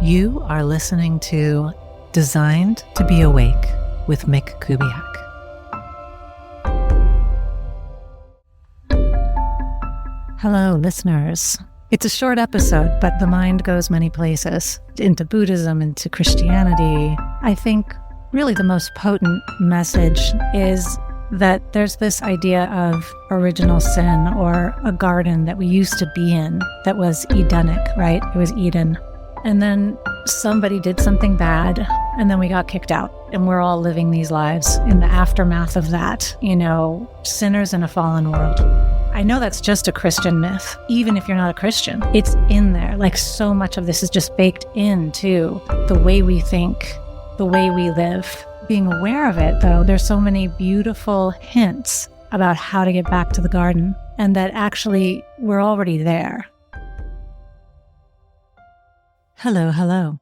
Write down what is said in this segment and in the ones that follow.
You are listening to Designed to Be Awake with Mick Kubiak. Hello, listeners. It's a short episode, but the mind goes many places, into Buddhism, into Christianity. I think really the most potent message is that there's this idea of original sin, or a garden that we used to be in that was Edenic, right? It was Eden. And then somebody did something bad, and then we got kicked out. And we're all living these lives in the aftermath of that, sinners in a fallen world. I know that's just a Christian myth. Even if you're not a Christian, it's in there. Like, so much of this is just baked into the way we think, the way we live. Being aware of it, though, there's so many beautiful hints about how to get back to the garden, and that actually we're already there. Hello.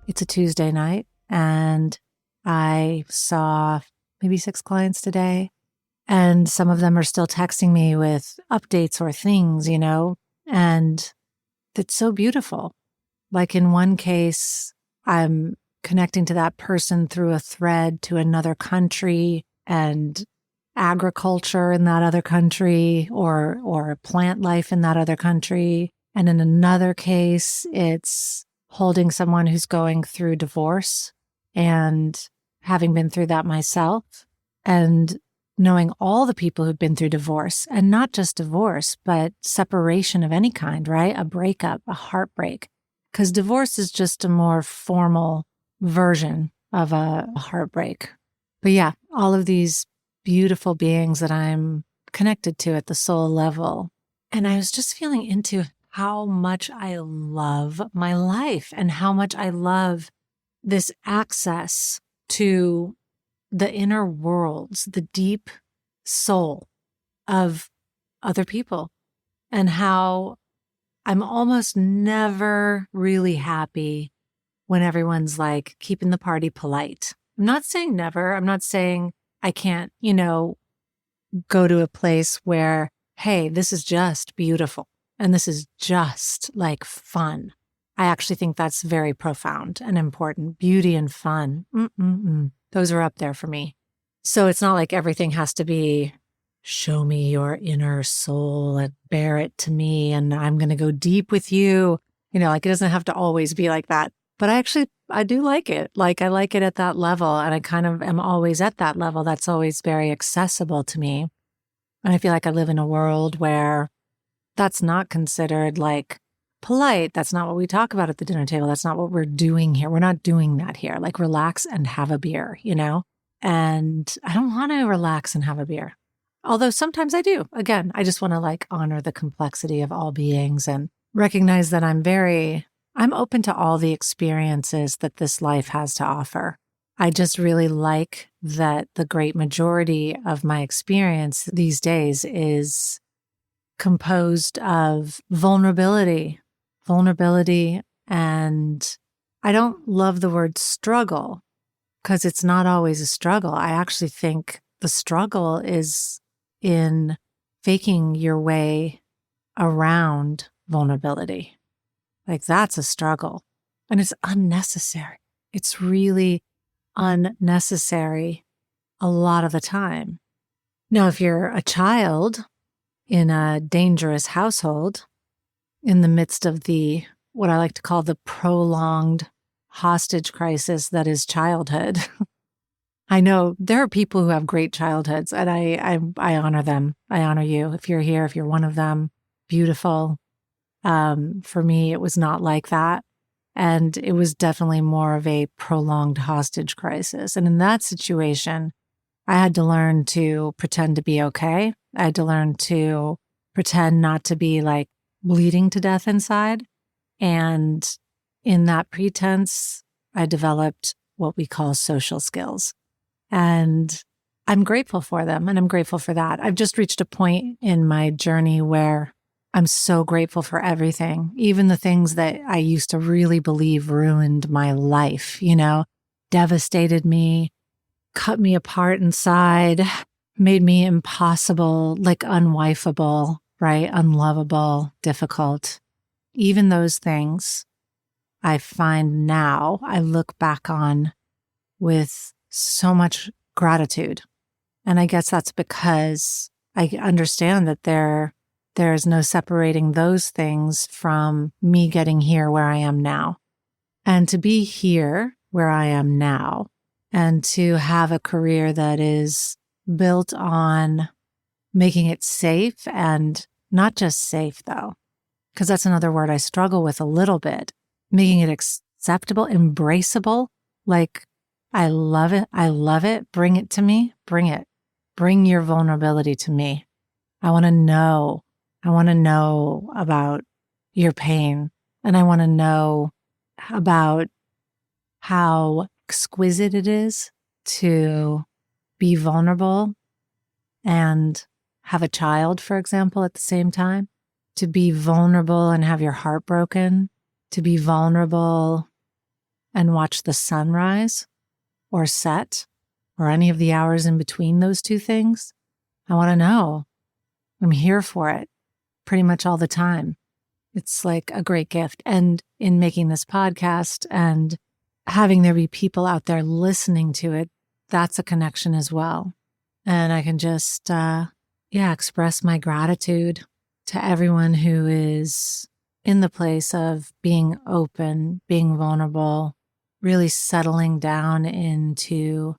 It's a Tuesday night, and I saw maybe 6 clients today, and some of them are still texting me with updates or things, and it's so beautiful. Like, in one case, I'm connecting to that person through a thread to another country and agriculture in that other country, or plant life in that other country. And in another case, it's holding someone who's going through divorce, and having been through that myself, and knowing all the people who've been through divorce, and not just divorce, but separation of any kind, right? A breakup, a heartbreak, because divorce is just a more formal version of a heartbreak. But yeah, all of these beautiful beings that I'm connected to at the soul level. And I was just feeling into how much I love my life, and how much I love this access to the inner worlds, the deep soul of other people, and how I'm almost never really happy when everyone's like keeping the party polite. I'm not saying never. I'm not saying I can't, go to a place where, hey, this is just beautiful. And this is just like fun. I actually think that's very profound and important. Beauty and fun. Those are up there for me. So it's not like everything has to be, show me your inner soul and bear it to me, and I'm going to go deep with you. Like, it doesn't have to always be like that. But I do like it. Like, I like it at that level, and I kind of am always at that level. That's always very accessible to me. And I feel like I live in a world where that's not considered like polite. That's not what we talk about at the dinner table. That's not what we're doing here. We're not doing that here. Like, relax and have a beer, And I don't want to relax and have a beer. Although sometimes I do. Again, I just want to honor the complexity of all beings and recognize that I'm open to all the experiences that this life has to offer. I just really like that the great majority of my experience these days is composed of vulnerability, and I don't love the word struggle, because it's not always a struggle. I actually think the struggle is in faking your way around vulnerability. Like, that's a struggle, and it's unnecessary. It's really unnecessary a lot of the time. Now, if you're a child in a dangerous household, in the midst of what I like to call the prolonged hostage crisis that is childhood. I know there are people who have great childhoods, and I honor them. I honor you. If you're here, if you're one of them, beautiful. For me, it was not like that. And it was definitely more of a prolonged hostage crisis. And in that situation, I had to learn to pretend to be okay. I had to learn to pretend not to be bleeding to death inside. And in that pretense, I developed what we call social skills. And I'm grateful for them, and I'm grateful for that. I've just reached a point in my journey where I'm so grateful for everything, even the things that I used to really believe ruined my life, devastated me, cut me apart inside, made me impossible, unwifeable, right? Unlovable, difficult. Even those things, I find now I look back on with so much gratitude. And I guess that's because I understand that there's no separating those things from me getting here where I am now. And to be here where I am now and to have a career that is built on making it safe, and not just safe though, because that's another word I struggle with a little bit, making it acceptable, embraceable. Like, I love it. I love it. Bring it to me. Bring it. Bring your vulnerability to me. I want to know. I want to know about your pain. And I want to know about how exquisite it is to be vulnerable and have a child, for example, at the same time. To be vulnerable and have your heart broken. To be vulnerable and watch the sunrise or set or any of the hours in between those two things. I want to know. I'm here for it pretty much all the time. It's like a great gift. And in making this podcast and having there be people out there listening to it, that's a connection as well. And I can just, express my gratitude to everyone who is in the place of being open, being vulnerable, really settling down into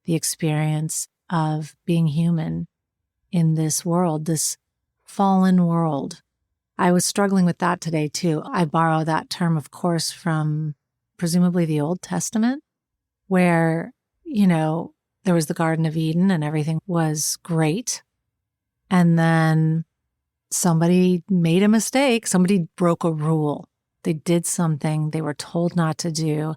the experience of being human in this world, this fallen world. I was struggling with that today too. I borrow that term, of course, from presumably the Old Testament, where, there was the Garden of Eden and everything was great. And then somebody made a mistake. Somebody broke a rule. They did something they were told not to do,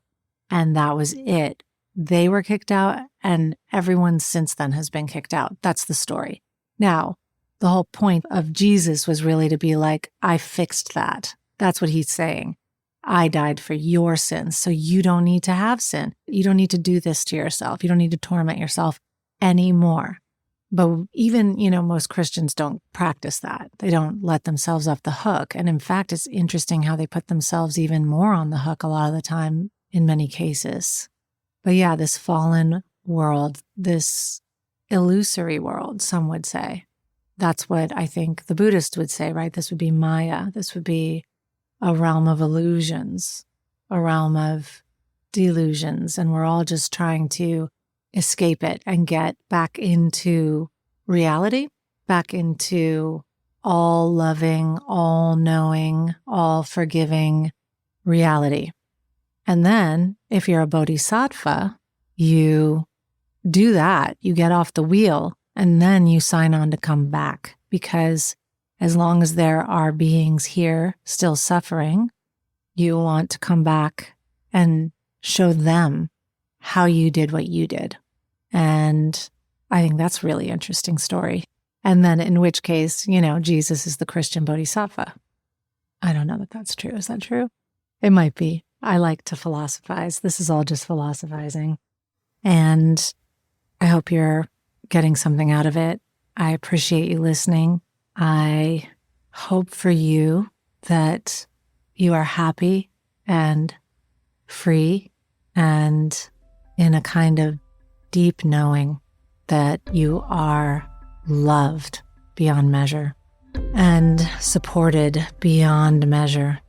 and that was it. They were kicked out, and everyone since then has been kicked out. That's the story. Now, the whole point of Jesus was really to be like, I fixed that. That's what he's saying. I died for your sins, so you don't need to have sin. You don't need to do this to yourself. You don't need to torment yourself anymore. But even, most Christians don't practice that. They don't let themselves off the hook. And in fact, it's interesting how they put themselves even more on the hook a lot of the time in many cases. But yeah, this fallen world, this illusory world, some would say. That's what I think the Buddhists would say, right? This would be Maya. This would be a realm of illusions, a realm of delusions. And we're all just trying to escape it and get back into reality, back into all loving, all knowing, all forgiving reality. And then if you're a bodhisattva, you do that, you get off the wheel, and then you sign on to come back, because as long as there are beings here still suffering, you want to come back and show them how you did what you did. And I think that's a really interesting story. And then in which case, Jesus is the Christian bodhisattva. I don't know that that's true. Is that true? It might be. I like to philosophize. This is all just philosophizing. And I hope you're getting something out of it. I appreciate you listening. I hope for you that you are happy and free and in a kind of deep knowing that you are loved beyond measure and supported beyond measure,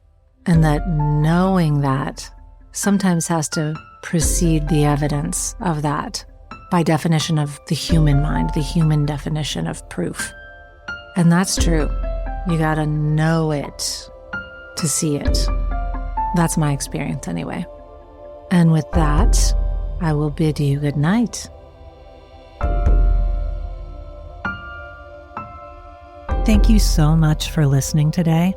and that knowing that sometimes has to precede the evidence of that by definition of the human mind, the human definition of proof. And that's true. You gotta know it to see it. That's my experience anyway. And with that, I will bid you good night. Thank you so much for listening today.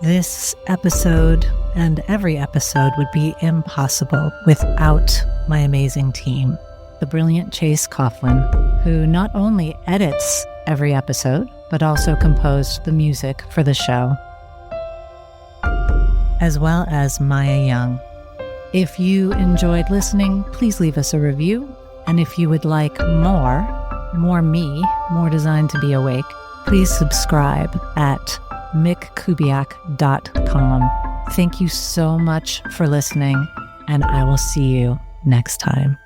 This episode and every episode would be impossible without my amazing team. The brilliant Chase Coughlin, who not only edits every episode, but also composed the music for the show, as well as Maya Young. If you enjoyed listening, please leave us a review. And if you would like more me, more designed to be awake, please subscribe at mickkubiak.com. Thank you so much for listening, and I will see you next time.